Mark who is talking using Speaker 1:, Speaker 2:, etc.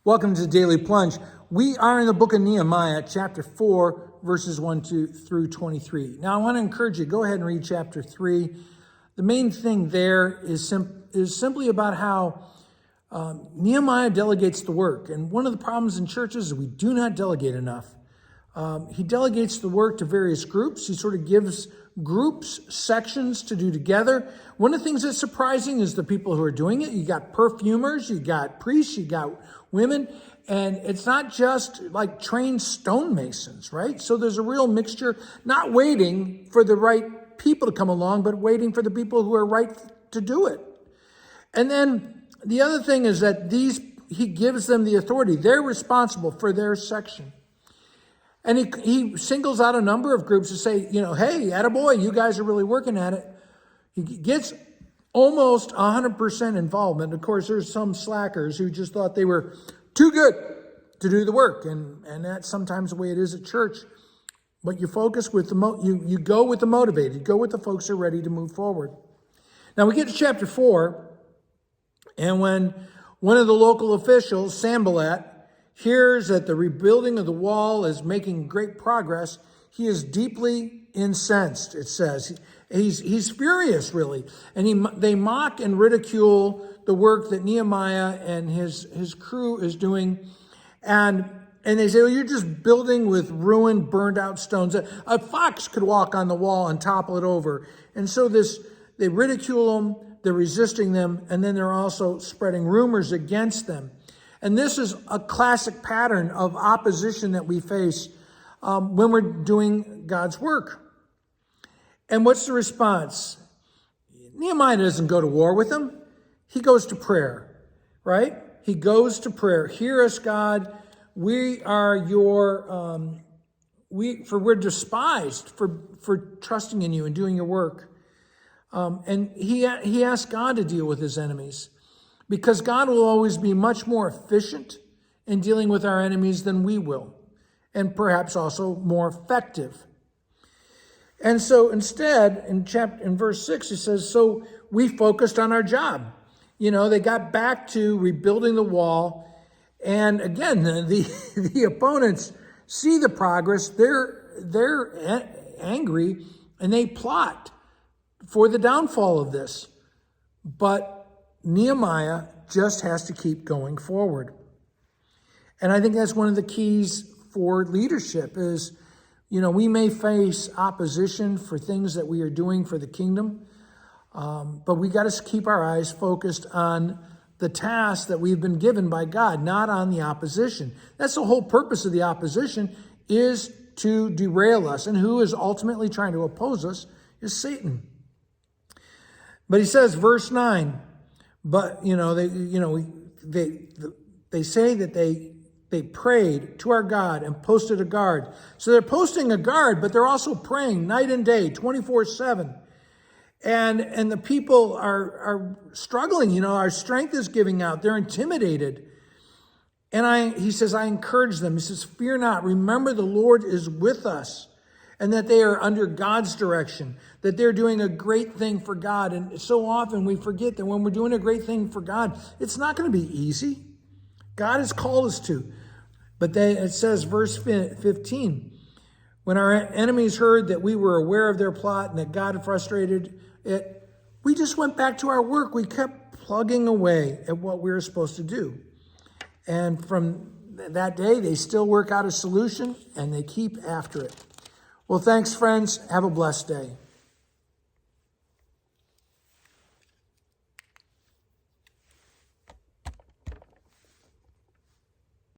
Speaker 1: Welcome to Daily Plunge. We are in the book of Nehemiah, chapter 4, verses 1 through 23. Now, I want to encourage you, go ahead and read chapter 3. The main thing there is simply about how Nehemiah delegates the work. And one of the problems in churches is we do not delegate enough. He delegates the work to various groups. He sort of gives groups sections to do together. One of the things that's surprising is the people who are doing it. You got perfumers, you got priests, you got women, and it's not just like trained stonemasons, right? So there's a real mixture, not waiting for the right people to come along, but waiting for the people who are right to do it. And then the other thing is that he gives them the authority. They're responsible for their section. And he singles out a number of groups to say, hey, attaboy, you guys are really working at it. He gets almost 100% involvement. Of course, there's some slackers who just thought they were too good to do the work. And that's sometimes the way it is at church. But you focus with you go with the motivated. You go with the folks who are ready to move forward. Now we get to chapter 4. And when one of the local officials, Sanballat, hears that the rebuilding of the wall is making great progress, he is deeply incensed, it says. He's furious, really. And they mock and ridicule the work that Nehemiah and his crew is doing. And they say, well, you're just building with ruined, burned out stones. A fox could walk on the wall and topple it over. And so they ridicule them, they're resisting them, and then they're also spreading rumors against them. And this is a classic pattern of opposition that we face when we're doing God's work. And what's the response? Nehemiah doesn't go to war with them. He goes to prayer, right? He goes to prayer. Hear us, God. We are we're despised for trusting in you and doing your work. And he asked God to deal with his enemies, because God will always be much more efficient in dealing with our enemies than we will, and perhaps also more effective. And so instead, in verse 6, he says, so we focused on our job. They got back to rebuilding the wall. And again, the opponents see the progress. They're angry, and they plot for the downfall of this. But Nehemiah just has to keep going forward. And I think that's one of the keys for leadership is, we may face opposition for things that we are doing for the kingdom, but we got to keep our eyes focused on the task that we've been given by God, not on the opposition. That's the whole purpose of the opposition, is to derail us. And who is ultimately trying to oppose us is Satan. But he says, verse 9, but, they say that they prayed to our God and posted a guard. So they're posting a guard, but they're also praying night and day, 24/7. And the people are struggling. Our strength is giving out. They're intimidated. And he says, I encourage them. He says, fear not. Remember the Lord is with us, and that they are under God's direction, that they're doing a great thing for God. And so often we forget that when we're doing a great thing for God, it's not going to be easy. God has called us to. But it says, verse 15, when our enemies heard that we were aware of their plot and that God had frustrated it, we just went back to our work. We kept plugging away at what we were supposed to do. And from that day, they still work out a solution, and they keep after it. Well, thanks, friends. Have a blessed day.